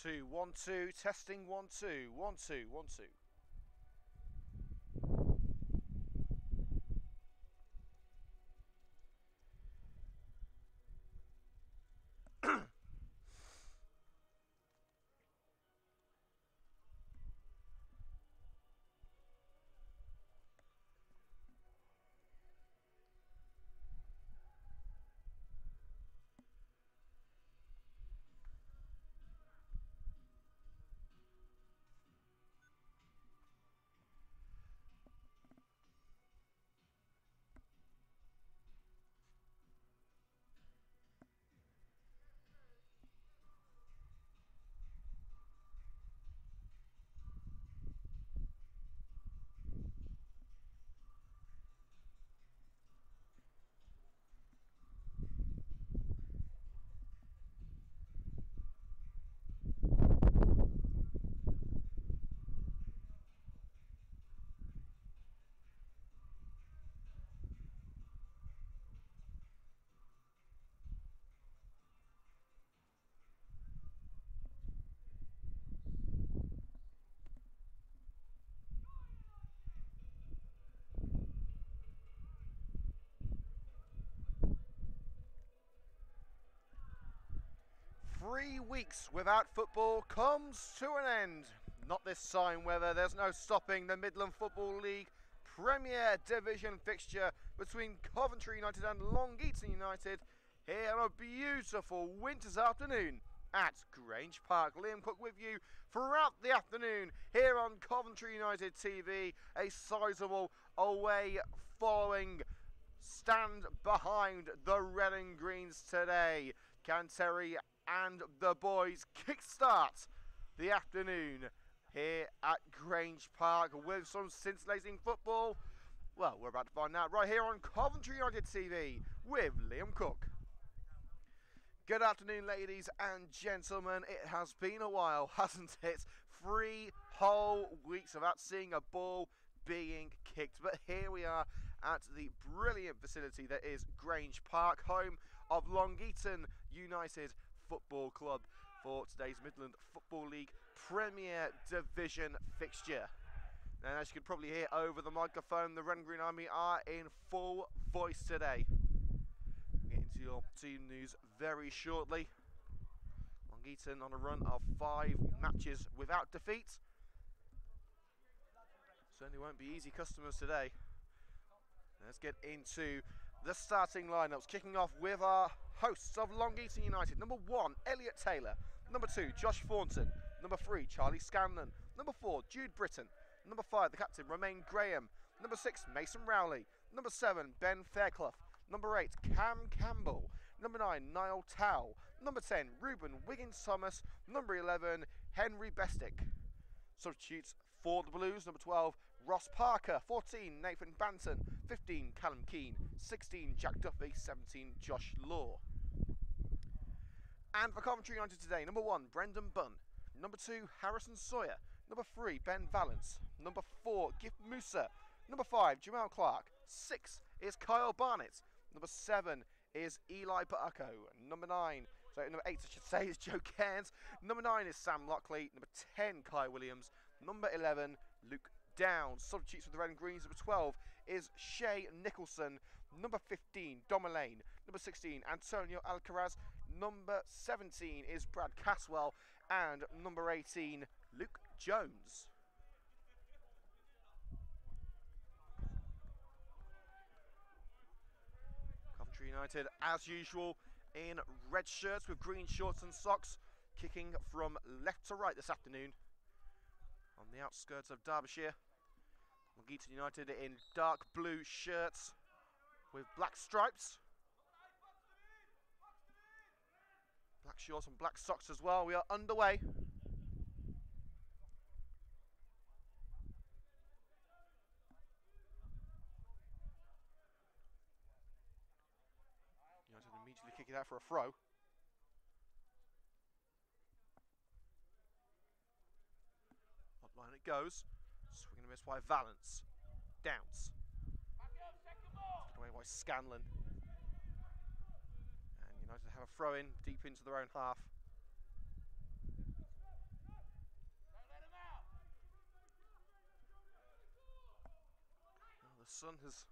2, 1, 2, testing 1, 2, 1, 2, 1, 2. Three weeks without football comes to an end. Not this time, whether there's no stopping the Midland Football League Premier Division fixture between Coventry United and Long Eaton United here on a beautiful winter's afternoon at Grange Park. Liam Cook with you throughout the afternoon here on Coventry United TV. A sizable away following stand behind the red and greens today. Can Terry and the boys kickstart the afternoon here at Grange Park with some scintillating football? Well, we're about to find out right here on Coventry United TV with Liam Cook. Good afternoon, ladies and gentlemen. It has been a while, hasn't it? 3 whole weeks without seeing a ball being kicked, but here we are at the brilliant facility that is Grange Park, home of Long Eaton United Football Club for today's Midland Football League Premier Division fixture. And as you can probably hear over the microphone, the Red and Green Army are in full voice today. We'll get into your team news very shortly. Long Eaton on a run of 5 matches without defeat. Certainly won't be easy customers today. Let's get into the starting lineups, kicking off with our hosts of Long Eaton United. Number 1, Elliot Taylor. Number 2, Josh Thornton. Number 3, Charlie Scanlon. Number 4, Jude Britton. Number 5, the captain, Romain Graham. Number 6, Mason Rowley. Number 7, Ben Fairclough. Number 8, Cam Campbell. Number 9, Niall Towell. Number 10, Ruben Wiggins-Thomas. Number 11, Henry Bestick. Substitutes for the Blues: number 12, Ross Parker. 14, Nathan Banton. 15, Callum Keane. 16, Jack Duffy. 17, Josh Law. And for Coventry United today, number 1, Brendan Bunn. Number 2, Harrison Sawyer. Number 3, Ben Valance. Number 4, Gift Musa. Number 5, Jamal Clark. 6 is Kyle Barnett. Number 7 is Eli Paako. Number 8 I should say, is Joe Cairns. Number 9 is Sam Lockley. Number 10, Kai Williams. Number 11, Luke Downs. Substitutes for the Red and Greens. Number 12 is Shay Nicholson. Number 15, Dom Elaine. Number 16, Antonio Alcaraz. Number 17 is Brad Caswell. And number 18, Luke Jones. Coventry United, as usual, in red shirts with green shorts and socks, kicking from left to right this afternoon on the outskirts of Derbyshire. Long Eaton United in dark blue shirts with black stripes, black shorts and black socks as well. We are underway. United immediately kick it out for a throw. Up line it goes. Swing and a miss by Valance. Downs. Taken away by Scanlon. And United have a throw in deep into their own half. sun has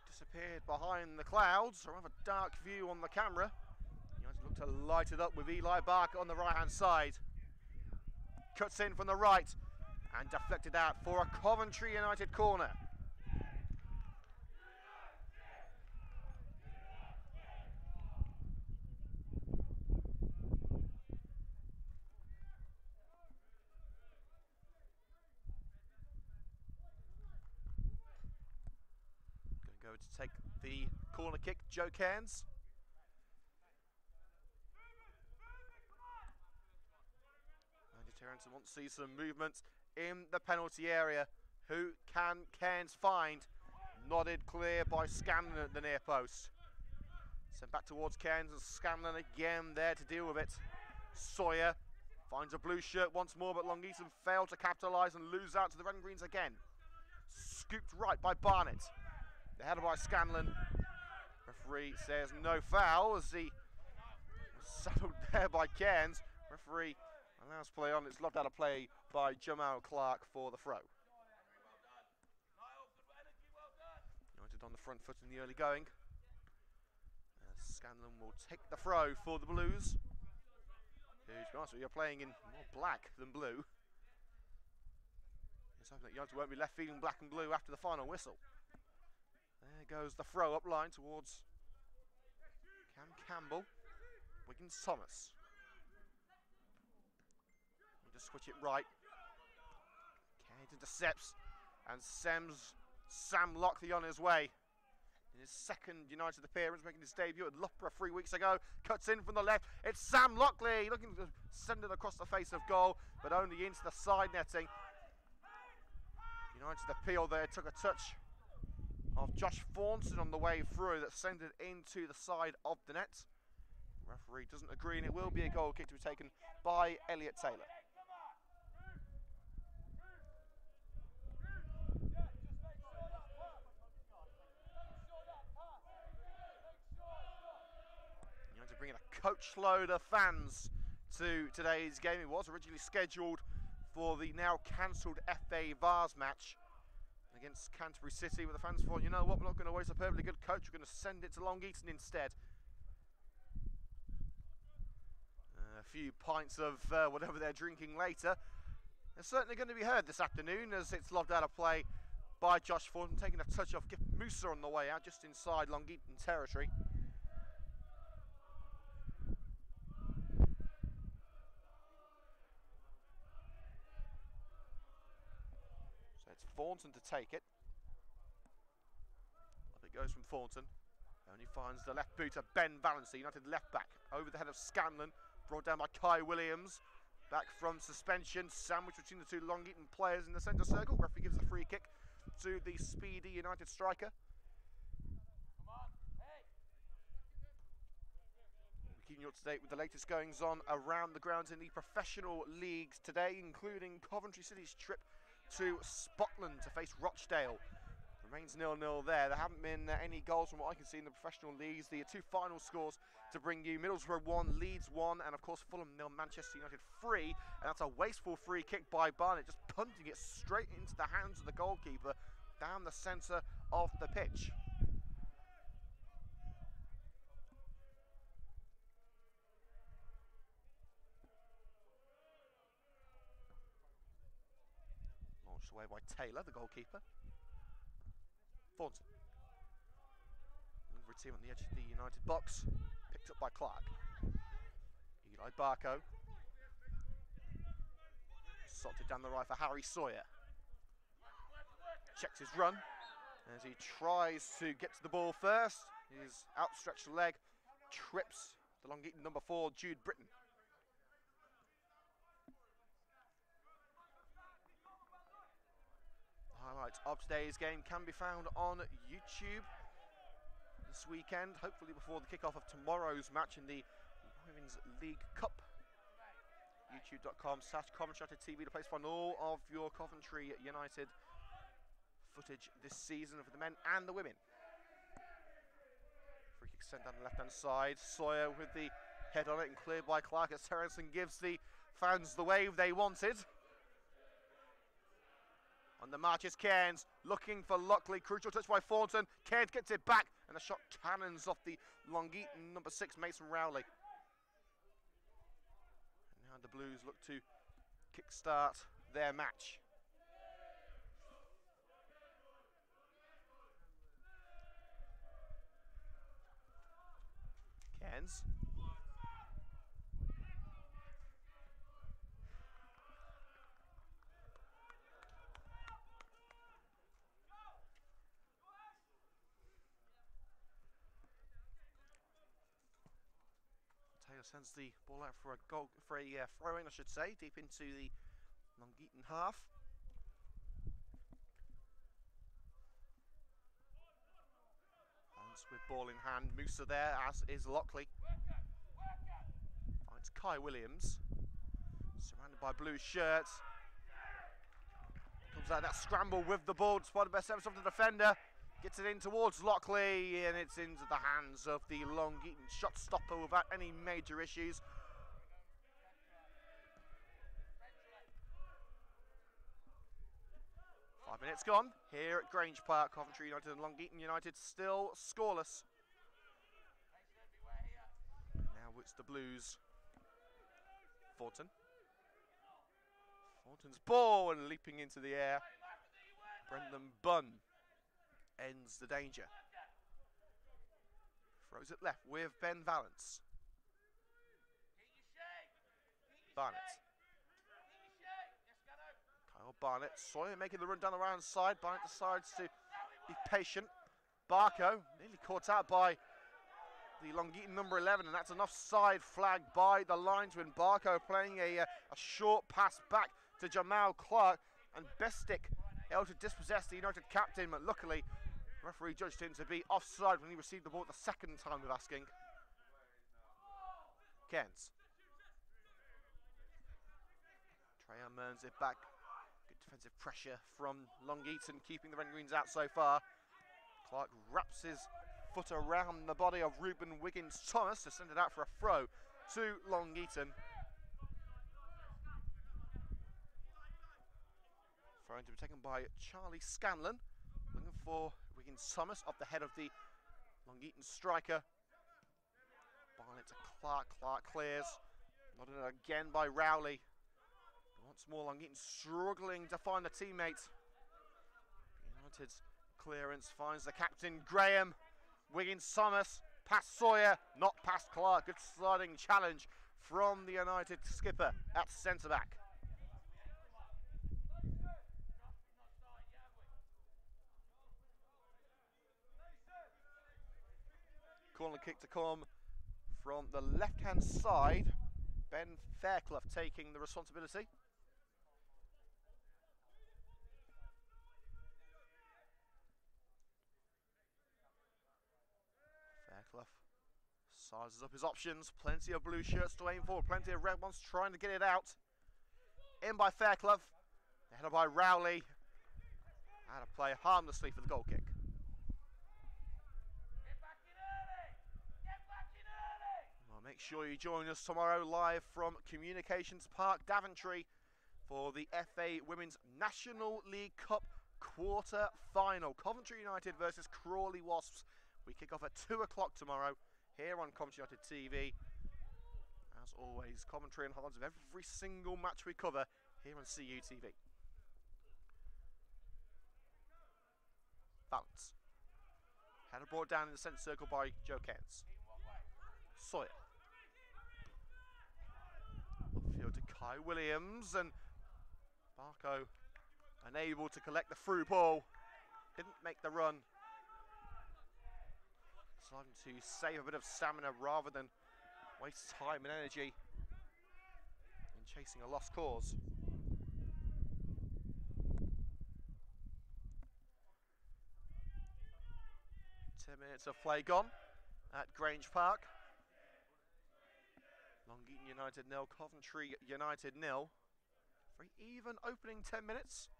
disappeared behind the clouds. A rather dark view on the camera. United look to light it up with Eli Barker on the right-hand side. Cuts in from the right and deflected out for a Coventry United corner. Going to take the corner kick, Joe Cairns. Andy Terrington wants to see some movement in the penalty area. Who can Cairns find? Nodded clear by Scanlon at the near post. Sent back towards Cairns, and Scanlon again there to deal with it. Sawyer finds a blue shirt once more, but Long Eaton failed to capitalise and lose out to the red and greens again. Scooped right by Barnett. The header by Scanlon. Referee says no foul as he was saddled there by Cairns. Referee allows play on. It's loved out of play by Jamal Clark for the throw. United on the front foot in the early going. Scanlon will take the throw for the Blues. Who, to be honest with you, are playing in more black than blue. It's hoping that United won't be left feeling black and blue after the final whistle. There goes the throw up line towards Cam Campbell. Wiggins Thomas. Just switch it right. Cairns intercepts and sends Sam Lockley on his way. In his second United appearance, making his debut at Loughborough 3 weeks ago. Cuts in from the left. It's Sam Lockley looking to send it across the face of goal, but only into the side netting. United appeal there, took a touch of Josh Thornton on the way through that sent it into the side of the net. The referee doesn't agree, and it will be a goal kick to be taken by Elliot Taylor. United bringing a coach load of fans to today's game. It was originally scheduled for the now cancelled FA Vars match against Canterbury City, but the fans thought, you know what, we're not going to waste a perfectly good coach, we're going to send it to Long Eaton instead. A few pints of whatever they're drinking later. They're certainly going to be heard this afternoon as it's lobbed out of play by Josh Thornton, taking a touch off Gift Musa on the way out, just inside Long Eaton territory. Thornton to take it. Up it goes from Thornton. Only finds the left boot of Ben Valency, United left back. Over the head of Scanlon. Brought down by Kai Williams. Back from suspension. Sandwich between the two Long Eaton players in the centre circle. Referee gives the free kick to the speedy United striker. We're keeping you up to date with the latest goings on around the grounds in the professional leagues today, including Coventry City's trip to Scotland to face Rochdale. Remains 0-0 there. There haven't been any goals from what I can see in the professional leagues. The two final scores to bring you: Middlesbrough 1, Leeds 1, and of course Fulham 0, Manchester United 3. And that's a wasteful free kick by Barnett, just punting it straight into the hands of the goalkeeper down the centre of the pitch. Away by Taylor, the goalkeeper. Thornton. Another team on the edge of the United box. Picked up by Clark. Eli Barco. Salted down the right for Harry Sawyer. Checks his run as he tries to get to the ball first. His outstretched leg trips the Long Eaton number 4, Jude Britton. Highlights of today's game can be found on YouTube this weekend, hopefully before the kickoff of tomorrow's match in the Women's League Cup. YouTube.com/Coventry TV, the place to find all of your Coventry United footage this season for the men and the women. Free kick sent down the left-hand side. Sawyer with the head on it and cleared by Clark as Terrenson gives the fans the wave they wanted. On the march is Cairns, looking for Lockley. Crucial touch by Thornton. Cairns gets it back, and the shot cannons off the Long Eaton number 6, Mason Rowley. And now the Blues look to kickstart their match. Cairns. Taylor sends the ball out for a throw-in, I should say, deep into the Long Eaton half. Balance with ball in hand. Musa there, as is Lockley. Finds Kai Williams, surrounded by blue shirts. Comes out that scramble with the ball, despite the best efforts of the defender. Gets it in towards Lockley, and it's into the hands of the Long Eaton shot stopper without any major issues. Five minutes gone here at Grange Park. Coventry United and Long Eaton United still scoreless. Now it's the Blues. Thornton. Thornton's ball and leaping into the air. Brendan Bunn ends the danger. Throws it left with Ben Valance. Barnett. Kyle Barnett. Sawyer making the run down the right side. Barnett decides to be patient. Barco nearly caught out by the Long Eaton number 11, and that's an offside flag by the linesman. Barco playing a short pass back to Jamal Clark, and Bestick able to dispossess the United captain, but luckily the referee judged him to be offside when he received the ball the second time with asking. Cairns. Trajan earns it back. Good defensive pressure from Long Eaton, keeping the Red Greens out so far. Clark wraps his foot around the body of Ruben Wiggins-Thomas to send it out for a throw to Long Eaton. Throwing to be taken by Charlie Scanlon, looking for Wiggins-Thomas off the head of the Long Eaton striker. Barnett to Clark. Clark clears. Nodded again by Rowley. Once more, Long Eaton struggling to find a teammate. United's clearance finds the captain, Graham. Wiggins-Thomas, past Sawyer, not past Clark. Good sliding challenge from the United skipper at centre-back. Corner kick to come from the left-hand side. Ben Fairclough taking the responsibility. Fairclough sizes up his options. Plenty of blue shirts to aim for. Plenty of red ones trying to get it out. In by Fairclough. Headed by Rowley. Out of play harmlessly for the goal kick. Make sure you join us tomorrow live from Communications Park, Coventry, for the FA Women's National League Cup quarter-final. Coventry United versus Crawley Wasps. We kick off at 2 o'clock tomorrow here on Coventry United TV. As always, commentary and highlights of every single match we cover here on CU TV. Balance. Header brought down in the centre circle by Joe Cairns. Sawyer. Upfield to Kai Williams, and Barco unable to collect the through ball. Didn't make the run. Deciding to save a bit of stamina rather than waste time and energy in chasing a lost cause. Minutes of play gone at Grange Park. Long Eaton United 0, Coventry United 0. Very even opening 10 minutes.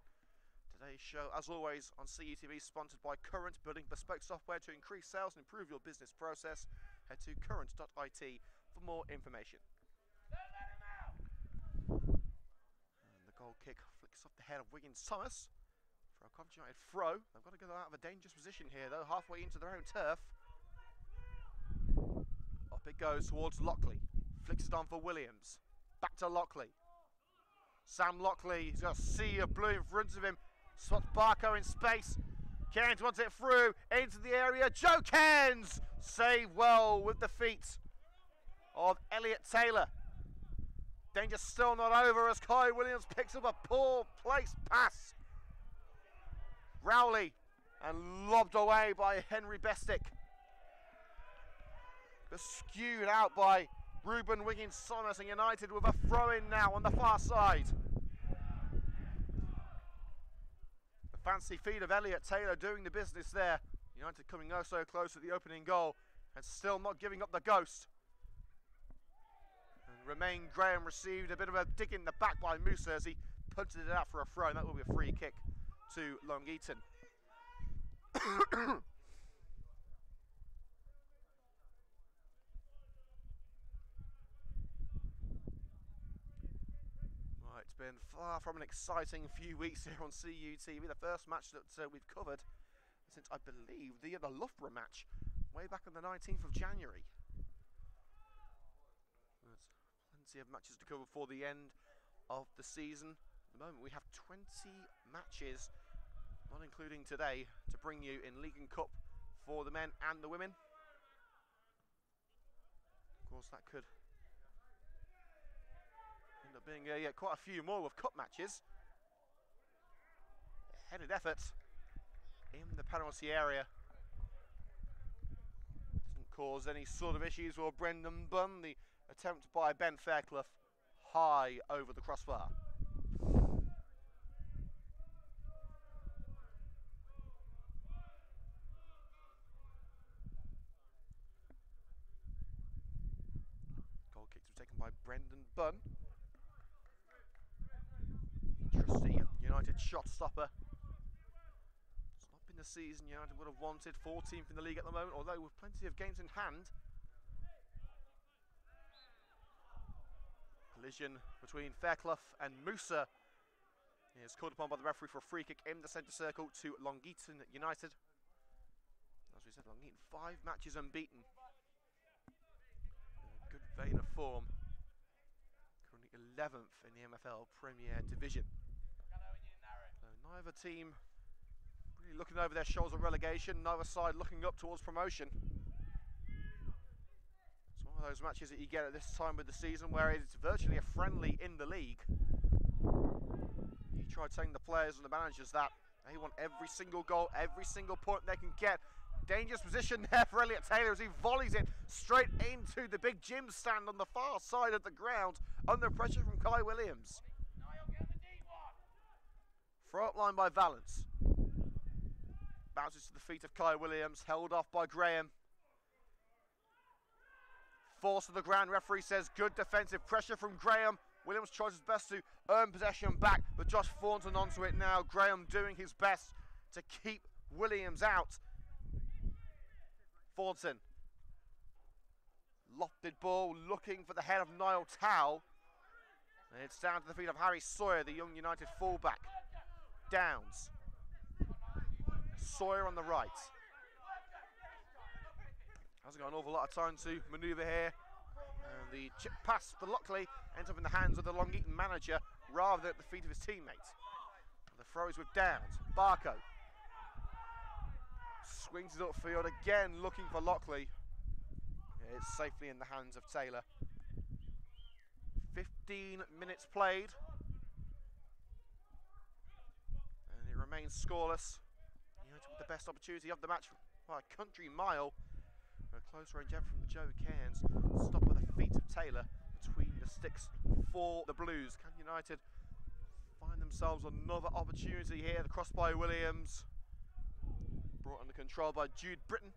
Today's show, as always, on CUTV, sponsored by Current, building bespoke software to increase sales and improve your business process. Head to current.it for more information. And the goal kick flicks off the head of Wiggins-Thomas. For a Coventry United throw. They've got to go out of a dangerous position here, though, halfway into their own turf. Up it goes towards Lockley. Flicks it on for Williams. Back to Lockley. Sam Lockley, he's got a sea of blue in front of him. Spots Barco in space. Cairns wants it through into the area. Joe Cairns saved well with the feet of Elliot Taylor. Danger still not over as Kai Williams picks up a poor placed pass. Rowley and lobbed away by Henry Bestick. But skewed out by Ruben Wiggins Sonos, and United with a throw-in now on the far side. The fancy feet of Elliot Taylor doing the business there. United coming oh so close to the opening goal and still not giving up the ghost. And Romain Graham received a bit of a dig in the back by Musa as he punted it out for a throw, and that will be a free kick to Long Eaton. It's been far from an exciting few weeks here on CUTV. The first match that we've covered since, I believe, the Loughborough match way back on the 19th of January. There's plenty of matches to cover before the end of the season. At the moment we have 20 matches, not including today, to bring you in League and Cup for the men and the women. Of course, that could end up being quite a few more with cup matches. A headed effort in the penalty area doesn't cause any sort of issues for Brendan Bunn. The attempt by Ben Fairclough high over the crossbar. Goal kick to be taken by Brendan Bunn. Trusty United shot stopper. It's not been the season United would have wanted. 14th in the league at the moment, although with plenty of games in hand. Collision between Fairclough and Musa is called upon by the referee for a free kick in the centre circle to Long Eaton United. As we said, Long Eaton 5 matches unbeaten. Good vein of form. Currently 11th in the MFL Premier Division. So neither team really looking over their shoulders at relegation, neither side looking up towards promotion. It's one of those matches that you get at this time of the season where it's virtually a friendly in the league. You try telling the players and the managers that they want every single goal, every single point they can get. Dangerous position there for Elliot Taylor as he volleys it straight into the big gym stand on the far side of the ground under pressure from Kai Williams. Throw up line by Valance. Bounces to the feet of Kai Williams, held off by Graham. Force to the ground, referee says good defensive pressure from Graham. Williams tries his best to earn possession back, but Josh Thornton onto it now. Graham doing his best to keep Williams out. Thornton. Lofted ball, looking for the head of Niall Towell. And it's down to the feet of Harry Sawyer, the young United fullback. Downs. Sawyer on the right. Hasn't got an awful lot of time to manoeuvre here. And the chip pass for Lockley ends up in the hands of the Long Eaton manager rather than at the feet of his teammates. The throw is with Downs. Barco swings it upfield again, looking for Lockley. It's safely in the hands of Taylor. 15 minutes played. And it remains scoreless. United with the best opportunity of the match by a country mile. A close range effort from Joe Cairns. Stop with the feet of Taylor between the sticks for the Blues. Can United find themselves another opportunity here? The cross by Williams. Brought under control by Jude Britton.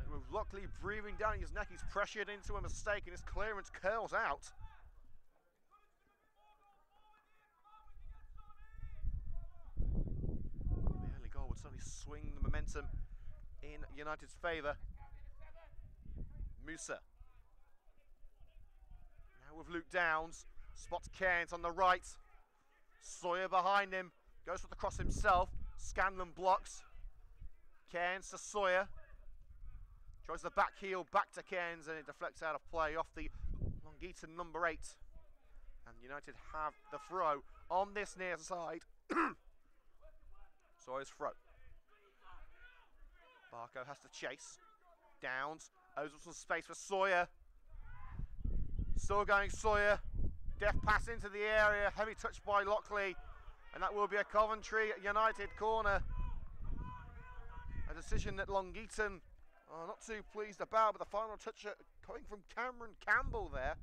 And with Lockley breathing down his neck, he's pressured into a mistake and his clearance curls out. The early goal would certainly swing the momentum in United's favour. Musa. Now with Luke Downs. Spots Cairns on the right. Sawyer behind him, goes for the cross himself. Scanlon blocks. Cairns to Sawyer. Tries the back heel back to Cairns, and it deflects out of play off the Long Eaton number 8. And United have the throw on this near side. Sawyer's throw. Barco has to chase. Downs. Opens up some space for Sawyer. Still going Sawyer. Deft pass into the area. Heavy touch by Lockley. And that will be a Coventry United corner. A decision that Long Eaton are not too pleased about, but the final touch coming from Cameron Campbell there.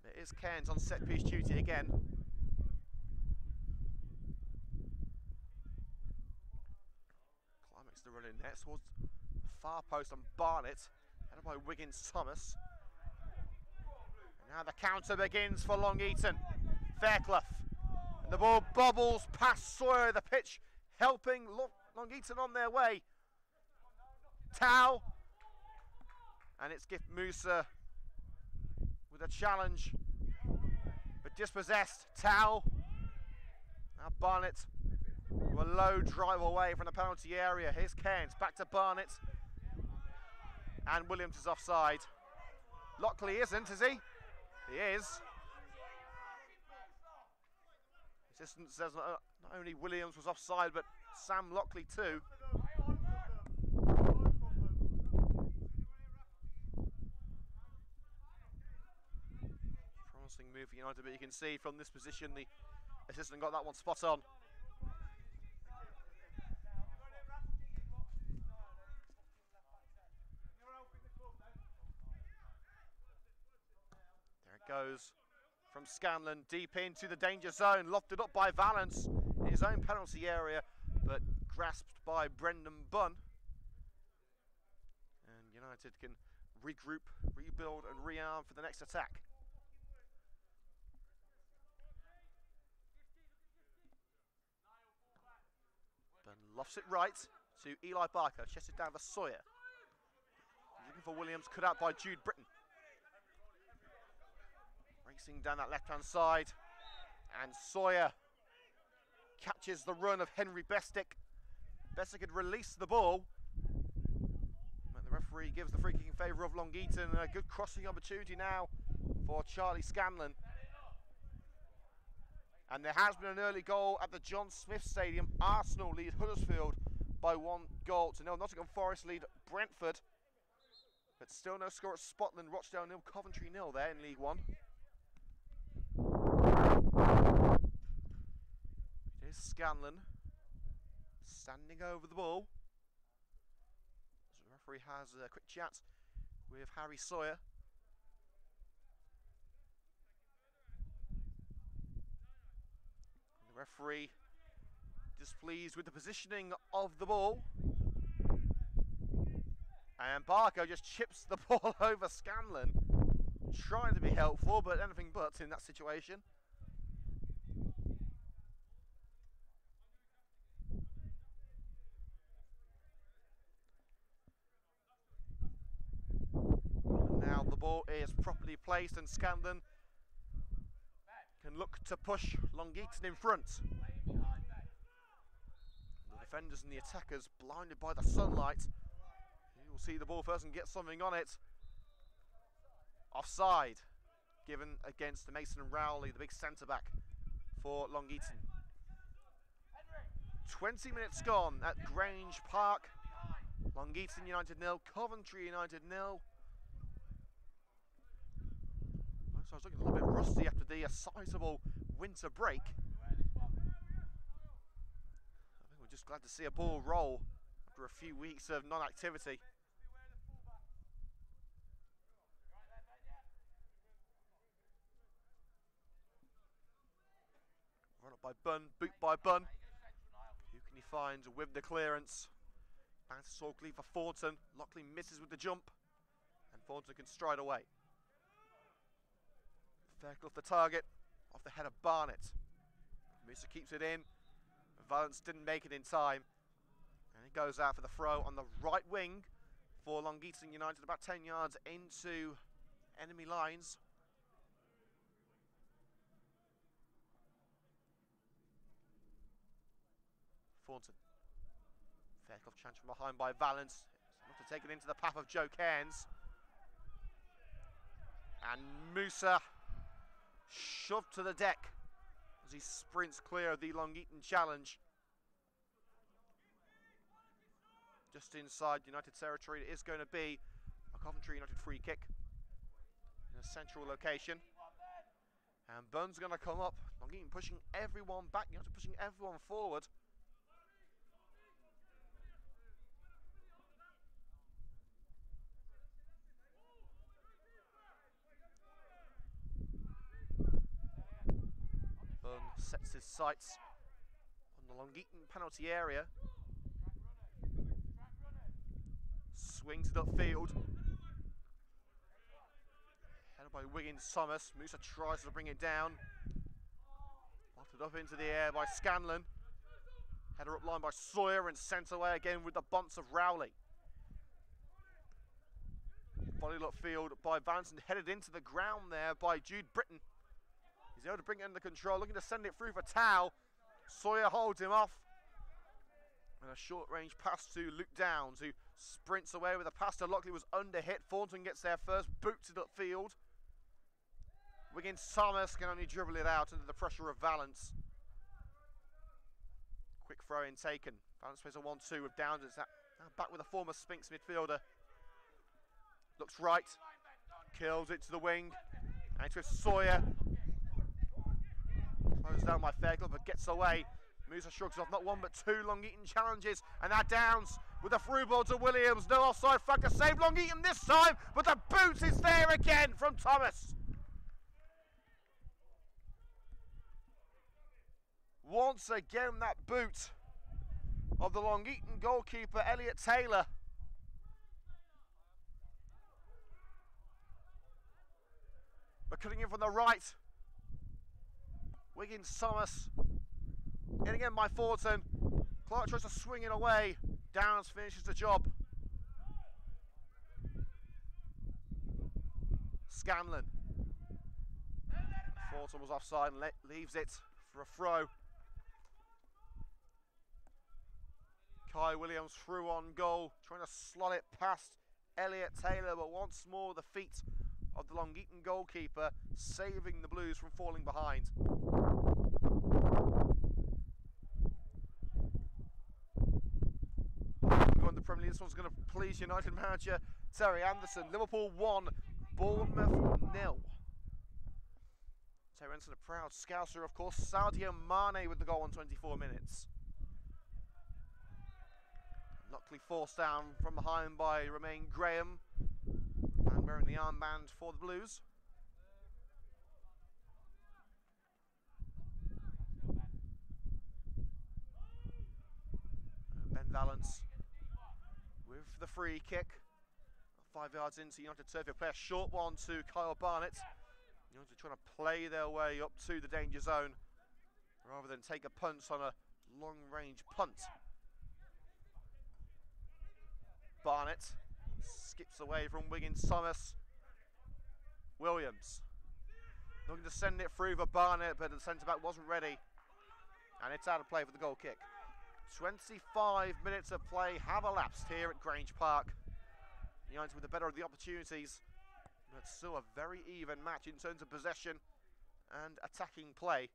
It is Cairns on set piece duty again. Climax the run in there towards the far post on Barnett, headed by Wiggins Thomas. And now the counter begins for Long Eaton. Fairclough. And the ball bobbles past Sawyer, the pitch helping Long Eaton on their way. Tau. And it's Gift Musa with a challenge, but dispossessed. Tau. Now Barnett with a low drive away from the penalty area. Here's Cairns, back to Barnett. And Williams is offside. Lockley isn't, is he? He is. Assistant says not only Williams was offside, but Sam Lockley too. Promising move for United, but you can see from this position the assistant got that one spot on. There it goes from Scanlon, deep into the danger zone, lofted up by Valance in his own penalty area, but grasped by Brendan Bunn. And United can regroup, rebuild and rearm for the next attack. Bunn lofts it right to Eli Barker, chests it down for Sawyer. Looking for Williams, cut out by Jude Britton. Racing down that left-hand side, and Sawyer catches the run of Henry Bestick. Bestick had released the ball, but the referee gives the free kick in favour of Long Eaton. A good crossing opportunity now for Charlie Scanlon. And there has been an early goal at the John Smith Stadium. Arsenal lead Huddersfield by 1 goal to 0. Nottingham Forest lead Brentford, but still no score at Spotland. Rochdale 0, Coventry 0 there in League One. It is Scanlon standing over the ball. So the referee has a quick chat with Harry Sawyer. And the referee displeased with the positioning of the ball. And Barco just chips the ball over Scanlon, trying to be helpful, but anything but in that situation. Now the ball is properly placed and Scanlon can look to push Long Eaton in front. The defenders and the attackers blinded by the sunlight. You will see the ball first and get something on it. Offside given against Mason Rowley, the big centre-back for Long Eaton. 20 minutes gone at Grange Park. Long Eaton United 0, Coventry United 0. So I was looking a little bit rusty after the sizable winter break. I think we're just glad to see a ball roll after a few weeks of non-activity. Run up by Bunn, boot by Bunn. Who can he find with the clearance? Bounce to Sorkley for Thornton. Lockley misses with the jump, and Thornton can stride away. Fairclough the target, off the head of Barnett. Musa keeps it in. Valance didn't make it in time. And it goes out for the throw on the right wing for Long Eaton United, about 10 yards into enemy lines. Thornton. Fairclough chance from behind by Valence. Not to take it into the path of Joe Cairns. And Musa shoved to the deck as he sprints clear of the Long Eaton challenge. Just inside United territory, it is going to be a Coventry United free kick in a central location. And Bunn's going to come up. Long Eaton pushing everyone back, United pushing everyone forward. Bunn sets his sights on the Long Eaton penalty area. Swings it upfield. Headed by Wiggins Thomas. Musa tries to bring it down. Lofted up into the air by Scanlon. Header up line by Sawyer and sent away again with the bunts of Rowley. Volleyed upfield by Vance and headed into the ground there by Jude Britton. He's able to bring it under control, looking to send it through for Tao. Sawyer holds him off. And a short range pass to Luke Downs, who sprints away with a pass to Lockley, was under hit. Thornton gets there first, boots it upfield. Wiggins Thomas can only dribble it out under the pressure of Valence. Quick throw in taken. Valence plays a 1-2 with Downs. It's now back with a former Spinks midfielder. Looks right, kills it to the wing, and to Sawyer. Closed down by Fairclough, but gets away. Musa shrugs off not one but two Long Eaton challenges, and that Downs with a through ball to Williams. No offside flag to save Long Eaton this time, but the boot is there again from Thomas. Once again, that boot of the Long Eaton goalkeeper, Elliot Taylor. But cutting in from the right, Wiggins Thomas. In again by Thornton. Clark tries to swing it away. Downs finishes the job. Scanlon. Thornton was offside and leaves it for a throw. Kai Williams through on goal, trying to slot it past Elliot Taylor, but once more the feet of the Long Eaton goalkeeper saving the Blues from falling behind. Going to the Premier League, this one's going to please United manager Terry Anderson. Liverpool 1, Bournemouth 0. Terry Anderson, a proud Scouser, of course. Sadio Mane with the goal in 24 minutes. Luckily forced down from behind by Romain Graham. Man wearing the armband for the Blues. Ben Valence with the free kick. 5 yards into United turf. He'll play a short one to Kyle Barnett. United trying to play their way up to the danger zone rather than take a punt on a long-range punt. Barnett skips away from Wiggins Thomas. Williams looking to send it through for Barnett, but the centre-back wasn't ready. And it's out of play for the goal kick. 25 minutes of play have elapsed here at Grange Park. United with the better of the opportunities, but still a very even match in terms of possession and attacking play.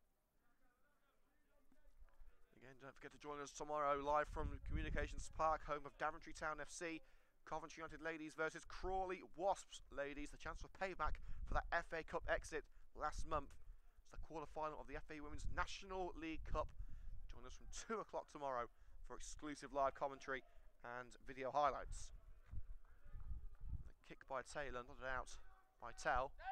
Again, don't forget to join us tomorrow live from Communications Park, home of Daventry Town FC. Coventry United ladies versus Crawley Wasps ladies. The chance for payback for that FA Cup exit last month. It's the quarter-final of the FA Women's National League Cup. Join us from 2 o'clock tomorrow for exclusive live commentary and video highlights. The kick by Taylor, nodded out by Tell. Ben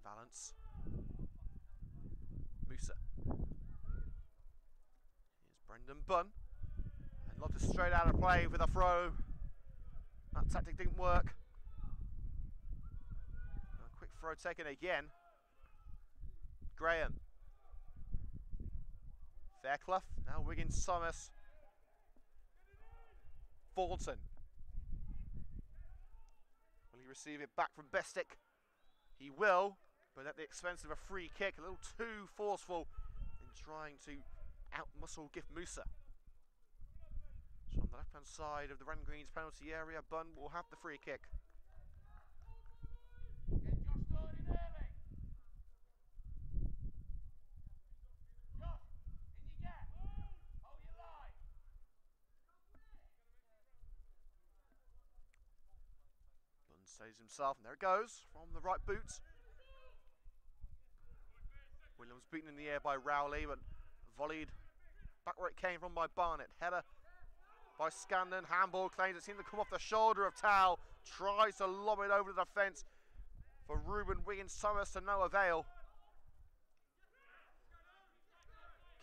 Valence. Musa. Here's Brendan Bunn. And lobbed it straight out of play with a throw. That tactic didn't work. A quick throw taken again. Graham. Fairclough, now Wiggins Thomas. Thornton. Will he receive it back from Bestick? He will, but at the expense of a free kick, a little too forceful in trying to out-muscle Gift Musa. So on the left-hand side of the Red and Green's penalty area, Bunn will have the free kick. Saves himself, and there it goes from the right boot. Williams beaten in the air by Rowley, but volleyed back where it came from by Barnett. Header by Scanlon. Handball claims it seemed to come off the shoulder of Towell. Tries to lob it over the defence for Ruben Wiggins Thomas to no avail.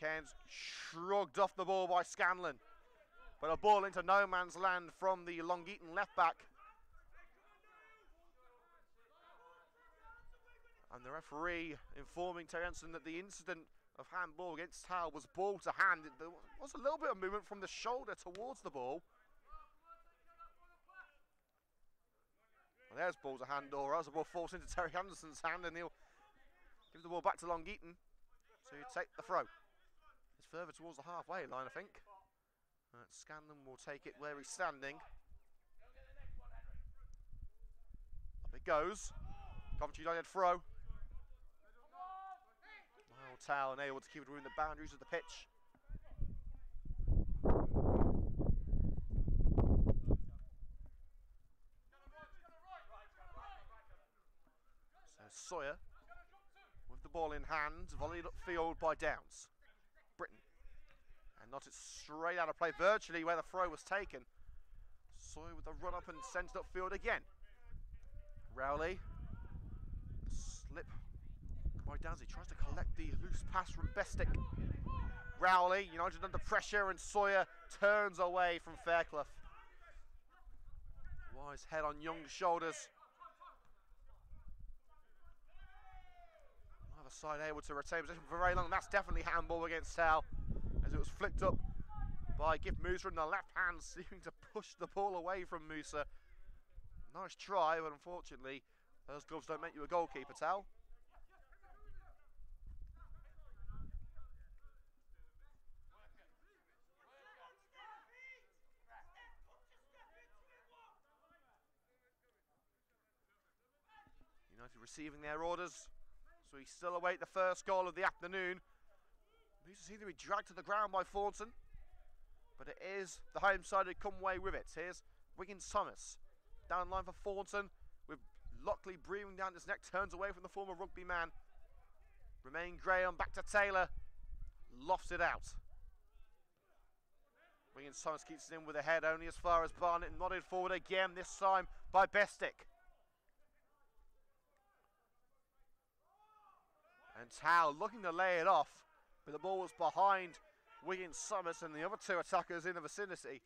Cairns shrugged off the ball by Scanlon, but a ball into no man's land from the Long Eaton left back. And the referee informing Terry Hansen that the incident of handball against Towell was ball to hand. There was a little bit of movement from the shoulder towards the ball. Well, there's ball to hand, or else the ball falls into Terry Anderson's hand, and he'll give the ball back to Long Eaton to take the throw. It's further towards the halfway line, I think. Scanlon will take it where he's standing. Up it goes. Coventry United throw. Towell unable to keep it within the boundaries of the pitch. So Sawyer with the ball in hand, volleyed upfield by Downs. Britton, and knotted straight out of play, virtually where the throw was taken. Sawyer with the run up and sent it upfield again. Rowley, slip by Downs. He tries to collect the loose pass from Bestick. Rowley, United under pressure, and Sawyer turns away from Fairclough. Wise head on Young's shoulders. Either side able to retain position for very long. That's definitely handball against Towell, as it was flicked up by Gift Musa in the left hand, seeming to push the ball away from Musa. Nice try, but unfortunately, those gloves don't make you a goalkeeper, Towell. United receiving their orders, so we still await the first goal of the afternoon. Musa seems to be dragged to the ground by Thornton, but it is the home side who come away with it. Here's Wiggins Thomas. Down line for Thornton, with Lockley breathing down his neck, turns away from the former rugby man. Romain Graham back to Taylor, lofts it out. Wiggins Thomas keeps it in with a head only as far as Barnett, nodded forward again, this time by Bestick. And Towell looking to lay it off, but the ball was behind Wiggins Thomas and the other two attackers in the vicinity.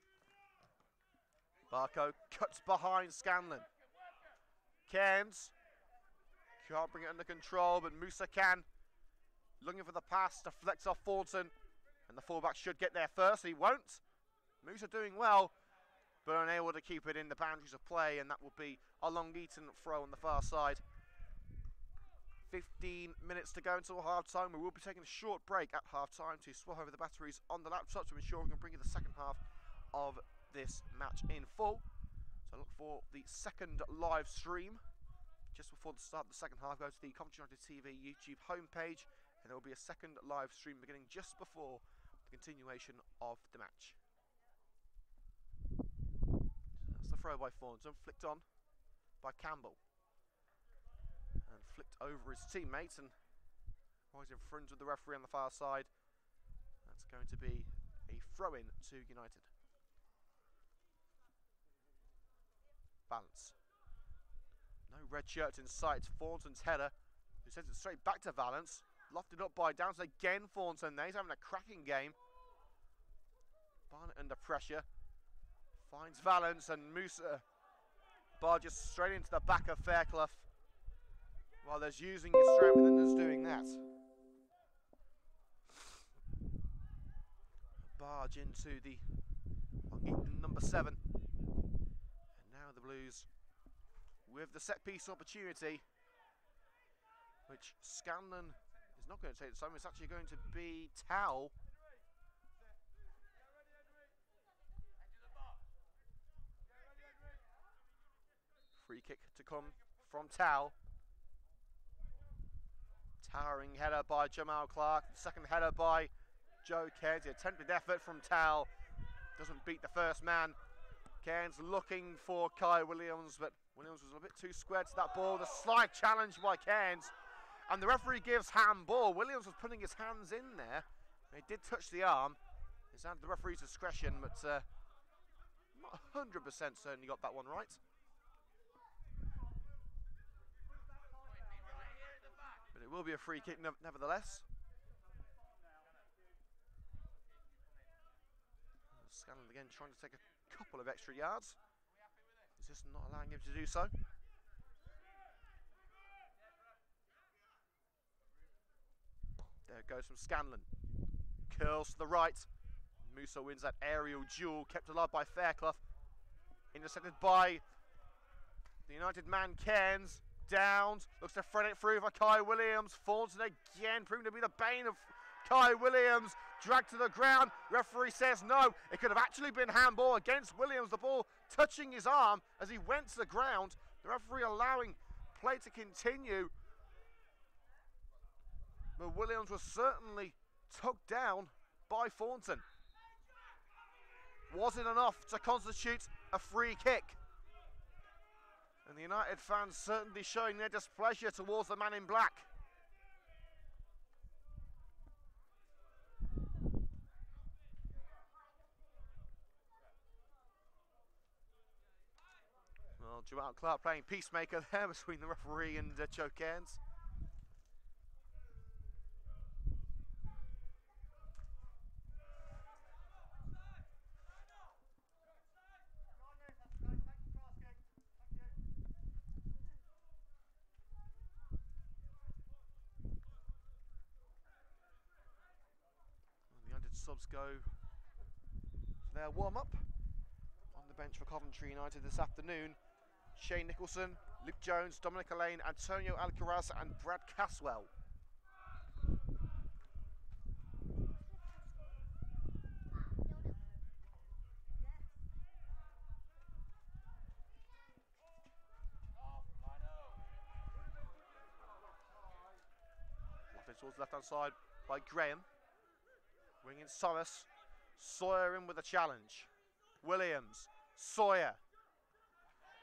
Barco cuts behind Scanlon. Cairns can't bring it under control, but Musa can. Looking for the pass, deflects off Thornton, and the fullback should get there first. He won't. Musa doing well, but unable to keep it in the boundaries of play, and that will be a Long Eaton throw on the far side. 15 minutes to go until half-time. We will be taking a short break at half-time to swap over the batteries on the laptop to ensure we can bring you the second half of this match in full. So look for the second live stream just before the start of the second half. Go to the Coventry United TV YouTube homepage, and there will be a second live stream beginning just before the continuation of the match. That's the throw by Thornton, flicked on by Campbell. And flicked over his teammates, and right in front of the referee on the far side. That's going to be a throw-in to United. Valence. No red shirt in sight. Thornton's header, who sends it straight back to Valence. Lofted up by Downs again. Thornton there. He's having a cracking game. Barnett under pressure. Finds Valence, and Musa barges straight into the back of Fairclough. Well, there's using your strength and then there's doing that. barge into the Eaton number 7. And now the Blues with the set piece opportunity, which Scanlon is not going to take this time. It's actually going to be Towell. Free kick to come from Towell. Towering header by Jamal Clark. Second header by Joe Cairns. The attempted effort from Towell doesn't beat the first man. Cairns looking for Kai Williams, but Williams was a bit too squared to that ball. The slight challenge by Cairns, and the referee gives handball. Williams was putting his hands in there. He did touch the arm. It's at the referee's discretion, but not 100% certain he got that one right. But it will be a free kick nevertheless. Scanlon again trying to take a couple of extra yards. Is this not allowing him to do so? There it goes from Scanlon. Curls to the right. Musa wins that aerial duel, kept alive by Fairclough. Intercepted by the United man Cairns. Downs, looks to thread it through for Kai Williams. Thornton again, proving to be the bane of Kai Williams. Dragged to the ground. Referee says no. It could have actually been handball against Williams. The ball touching his arm as he went to the ground. The referee allowing play to continue. But Williams was certainly tugged down by Thornton. Wasn't enough to constitute a free kick. And the United fans certainly showing their displeasure towards the man in black. Well, Jamal Clark playing peacemaker there between the referee and Joe Cairns. Subs go to their warm-up. On the bench for Coventry United this afternoon, Shane Nicholson, Luke Jones, Dominic Allain, Antonio Alcaraz and Brad Caswell. Towards the left-hand side by Graham. Bring in Thomas. Sawyer in with a challenge. Williams. Sawyer.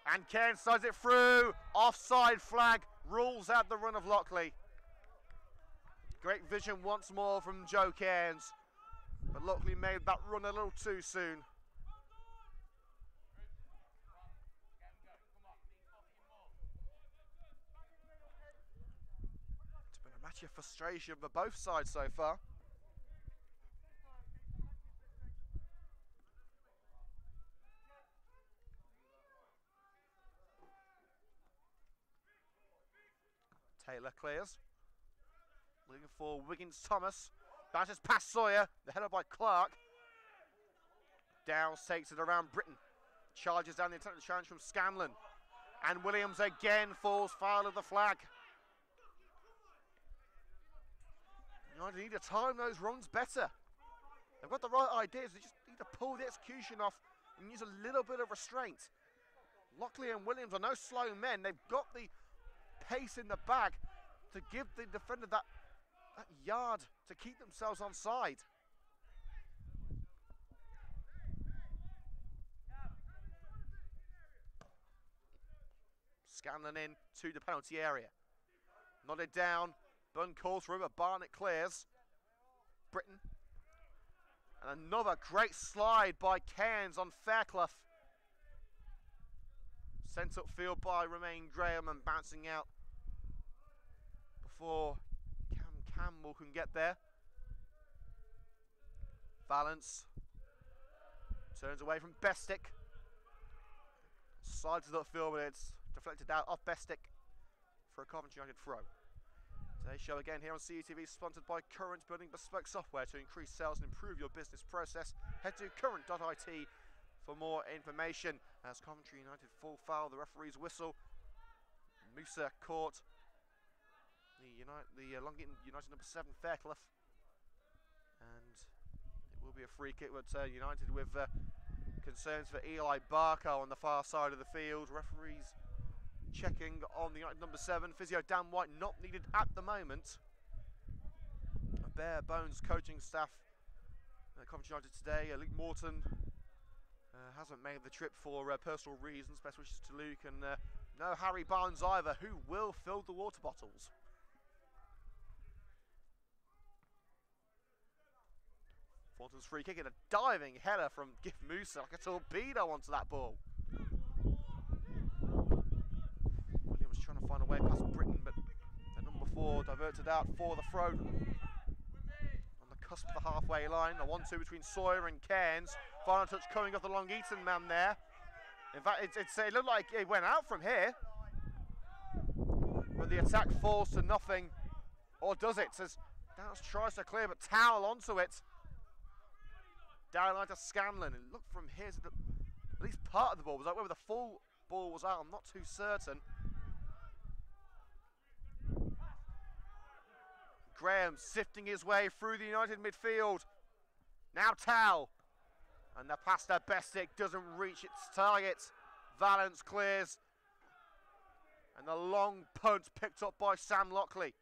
And Cairns slides it through. Offside flag rules out the run of Lockley. Great vision once more from Joe Cairns. But Lockley made that run a little too soon. It's been a match of frustration for both sides so far. Taylor clears. Looking for Wiggins Thomas. Bounces past Sawyer. The header by Clark. Downs takes it around Britton. Charges down the attempted challenge from Scanlon. And Williams again falls foul of the flag. United need to time those runs better. They've got the right ideas. They just need to pull the execution off and use a little bit of restraint. Lockley and Williams are no slow men. They've got the pace in the bag to give the defender that yard to keep themselves onside. Scanlon in to the penalty area. Nodded down. Bunn calls for him, but Barnett clears. Britton. And another great slide by Cairns on Fairclough. Sent upfield by Romain Graham and bouncing out before Cam Campbell can get there. Valance turns away from Bestick. Slides it upfield, but it's deflected out off Bestick for a Coventry United throw. Today's show again here on CUTV, sponsored by Current, building bespoke software to increase sales and improve your business process. Head to current.it for more information. As Coventry United full foul, the referee's whistle. Musa caught the Long Eaton United number 7 Fairclough, and it will be a free kick. But United with concerns for Eli Barker on the far side of the field. Referees checking on the United number 7. Physio Dan White not needed at the moment. A bare bones coaching staff at Coventry United today. Luke Morton hasn't made the trip for personal reasons. Best wishes to Luke, and no Harry Barnes either, who will fill the water bottles. Thornton's free kick and a diving header from Gift Musa, like a torpedo onto that ball. Williams trying to find a way past Britton, but the number 4 diverted out for the throw. On the cusp of the halfway line, a 1-2 between Sawyer and Cairns. Final touch coming off the Long Eaton man there. In fact, it looked like it went out from here. But the attack falls to nothing. Or does it? As Downs tries to clear, but Towel onto it. Down line to Scanlon. It looked from here to at least part of the ball was out. Whether the full ball was out, I'm not too certain. Graham sifting his way through the United midfield. Now Towel. And the pass to Bestick doesn't reach its target. Valence clears. And the long punt picked up by Sam Lockley.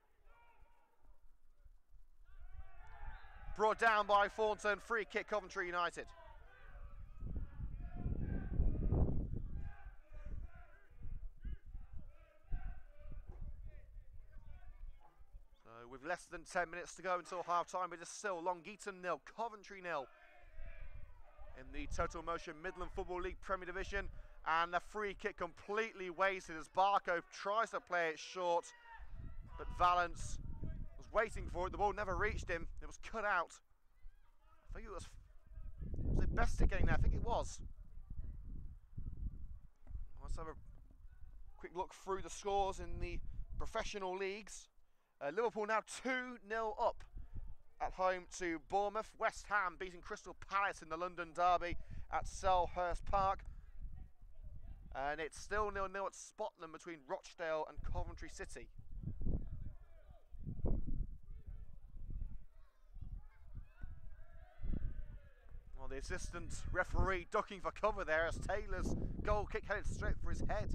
Brought down by Thornton. Free kick, Coventry United. So with less than 10 minutes to go until half time, it is still Long Eaton 0, Coventry 0. In the Total Motion Midland Football League Premier Division, and the free kick completely wasted as Barco tries to play it short, but Valence was waiting for it. The ball never reached him. It was cut out. I think it was it Bestick getting there? I think it was. Let's have a quick look through the scores in the professional leagues. Liverpool now 2-0 up at home to Bournemouth. West Ham beating Crystal Palace in the London derby at Selhurst Park. And it's still 0-0 at Spotland between Rochdale and Coventry City. Well, the assistant referee ducking for cover there as Taylor's goal kick headed straight for his head.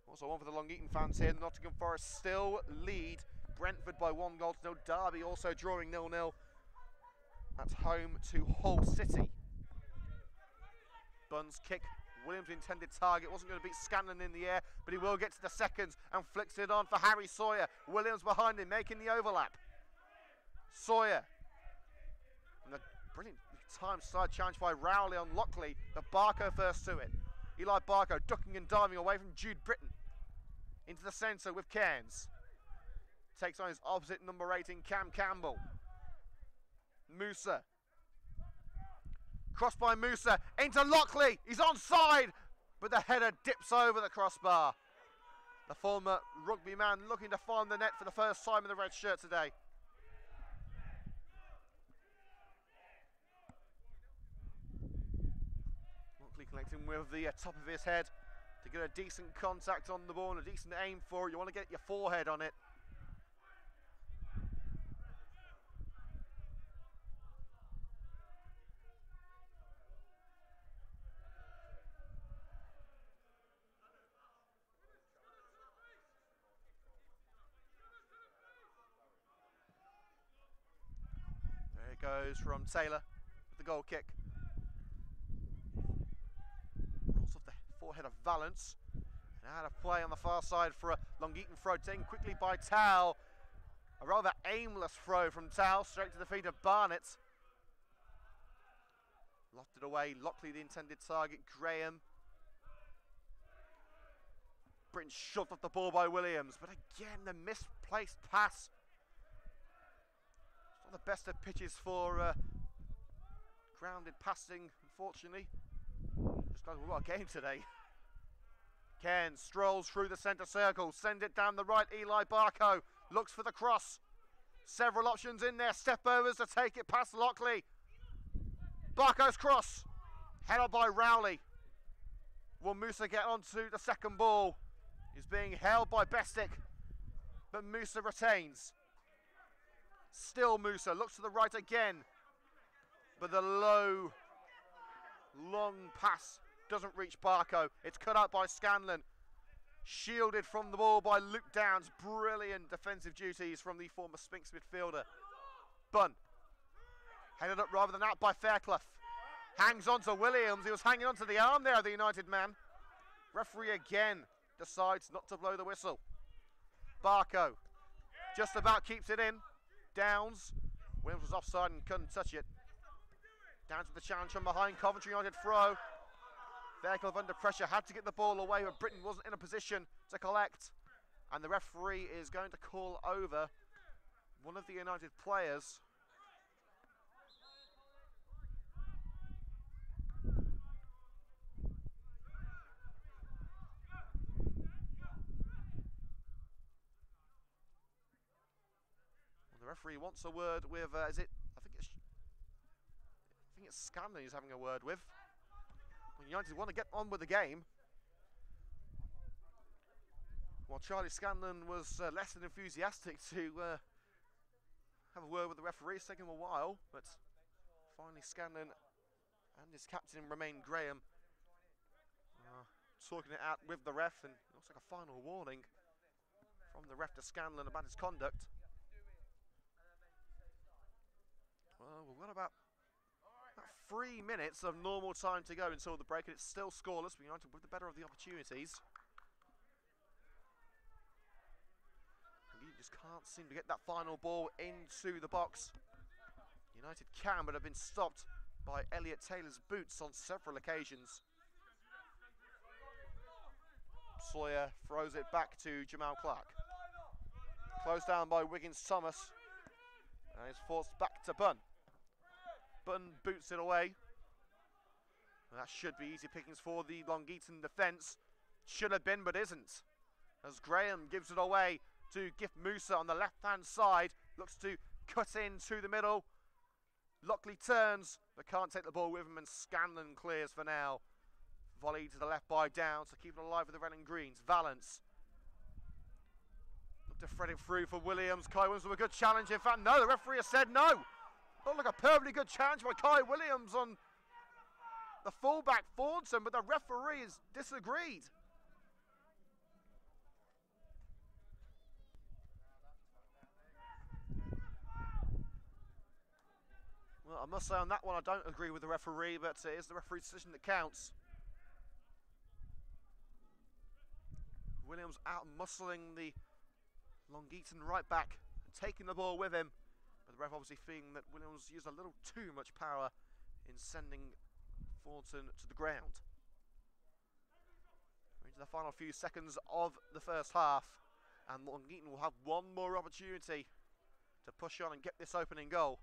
Also one for the Long Eaton fans here. Nottingham Forest still lead Brentford by 1-0. Derby also drawing 0-0 at home to Hull City. Bunn's kick, Williams' intended target, wasn't going to beat Scanlon in the air, but he will get to the seconds and flicks it on for Harry Sawyer. Williams behind him, making the overlap. Sawyer. And the brilliant time side challenge by Rowley on Lockley, but Barco first to it. Eli Barco ducking and diving away from Jude Britton. Into the centre with Cairns. Takes on his opposite number 18, Cam Campbell. Musa. Crossed by Musa into Lockley. He's onside, but the header dips over the crossbar. The former rugby man looking to find the net for the first time in the red shirt today. Lockley connecting with the top of his head to get a decent contact on the ball and a decent aim for it. You want to get your forehead on it. There it goes from Taylor with the goal kick. Rolls off the forehead of Valence. And out of play on the far side for a Long Eaton throw, taken quickly by Towel. A rather aimless throw from Towel, straight to the feet of Barnett. Lofted away, Lockley the intended target, Graham. Britton shoved off the ball by Williams, but again the misplaced pass. It's not the best of pitches for grounded passing, unfortunately. Just like we've got a game today. Ken strolls through the centre circle, send it down the right. Eli Barco looks for the cross. Several options in there. Step overs to take it past Lockley. Barco's cross, headed by Rowley. Will Musa get onto the second ball? He's being held by Bestick, but Musa retains. Still Musa looks to the right again, but the low, long pass doesn't reach Barco. It's cut out by Scanlon. Shielded from the ball by Luke Downs. Brilliant defensive duties from the former Spinks midfielder. Bunn, headed up rather than out by Fairclough. Hangs on to Williams. He was hanging on to the arm there of the United man. Referee again decides not to blow the whistle. Barco just about keeps it in. Downs. Williams was offside and couldn't touch it. Downs with the challenge from behind. Coventry United throw. Fairclough under pressure, had to get the ball away, but Britain wasn't in a position to collect. And the referee is going to call over one of the United players. Well, the referee wants a word with, I think it's Scanlon he's having a word with. United want to get on with the game. While Charlie Scanlon was less than enthusiastic to have a word with the referee. It's taken him a while, but finally Scanlon and his captain Romain Graham talking it out with the ref, and it looks like a final warning from the ref to Scanlon about his conduct. Well, we've got about 3 minutes of normal time to go until the break, and it's still scoreless. United with the better of the opportunities. You just can't seem to get that final ball into the box. United can, but have been stopped by Elliot Taylor's boots on several occasions. Sawyer throws it back to Jamal Clark. Closed down by Wiggins Thomas, and is forced back to Bunn. Bunn boots it away. And that should be easy pickings for the Long Eaton defence. Should have been, but isn't. As Graham gives it away to Gift Musa on the left-hand side. Looks to cut into the middle. Lockley turns, but can't take the ball with him, and Scanlon clears for now. Volley to the left by Downs to keep it alive with the red and greens. Valance. Look to thread it through for Williams. Kai Williams with a good challenge. In fact, no, the referee has said no. Looked like a perfectly good challenge by Kai Williams on the fullback Thornton, but the referee has disagreed. Well, I must say on that one I don't agree with the referee, but it is the referee's decision that counts. Williams out muscling the Long Eaton right back and taking the ball with him. But the ref obviously feeling that Williams used a little too much power in sending Thornton to the ground. We're into the final few seconds of the first half, and Long Eaton will have one more opportunity to push on and get this opening goal.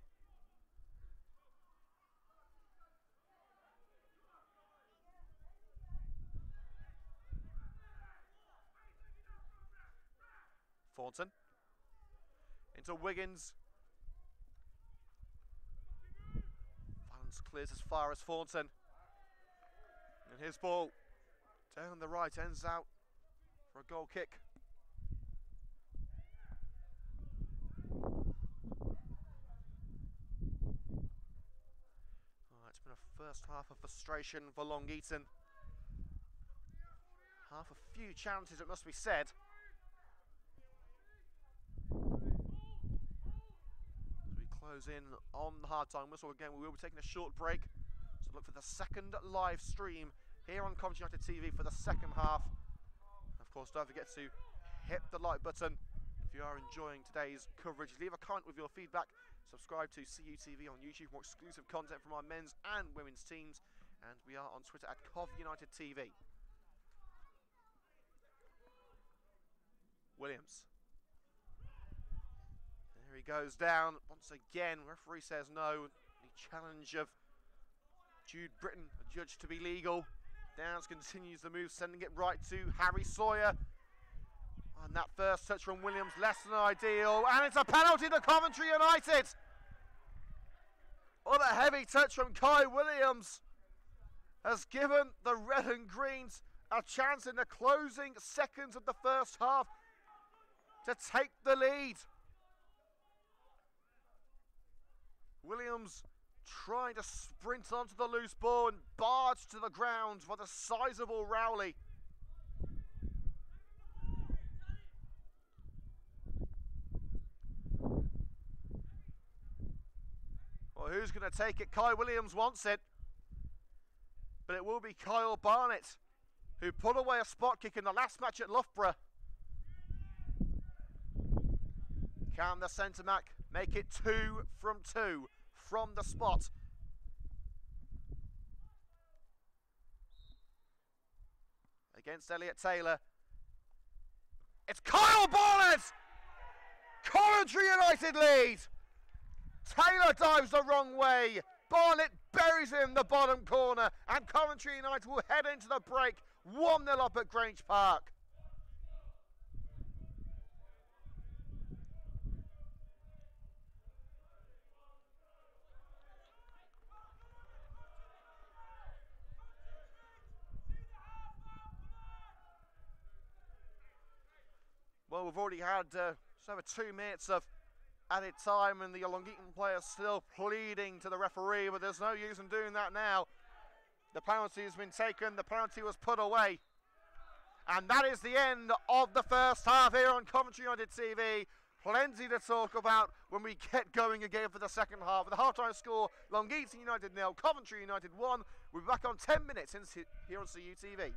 Thornton into Wiggins. Valance clears as far as Thornton. And his ball down the right ends out for a goal kick. It's been a first half of frustration for Long Eaton. Half a few chances, it must be said. Close in on the hard time whistle again. We will be taking a short break, so look for the second live stream here on Coventry United TV for the second half. Of course, don't forget to hit the like button if you are enjoying today's coverage. Leave a comment with your feedback. Subscribe to CUTV on YouTube for more exclusive content from our men's and women's teams, and we are on Twitter at Cov United TV. Williams. There he goes down once again. Referee says no. The challenge of Jude Britton, adjudged to be legal. Downs continues the move, sending it right to Harry Sawyer. And that first touch from Williams, less than ideal. And it's a penalty to Coventry United. What a heavy touch from Kai Williams has given the red and greens a chance in the closing seconds of the first half to take the lead. Williams trying to sprint onto the loose ball and barge to the ground for the sizable Rowley. Well, who's going to take it? Kai Williams wants it. But it will be Kyle Barnett, who put away a spot kick in the last match at Loughborough. Can the centre-back make it 2 from 2 from the spot? Against Elliot Taylor. It's Kyle Barnett! Coventry United lead! Taylor dives the wrong way. Barnett buries it in the bottom corner, and Coventry United will head into the break 1-0 up at Grange Park. Well, we've already had just over 2 minutes of added time, and the Long Eaton players still pleading to the referee, but there's no use in doing that now. The penalty has been taken, the penalty was put away. And that is the end of the first half here on Coventry United TV. Plenty to talk about when we get going again for the second half. With the half-time score, Long Eaton United 0, Coventry United 1. We'll be back on 10 minutes here on CUTV.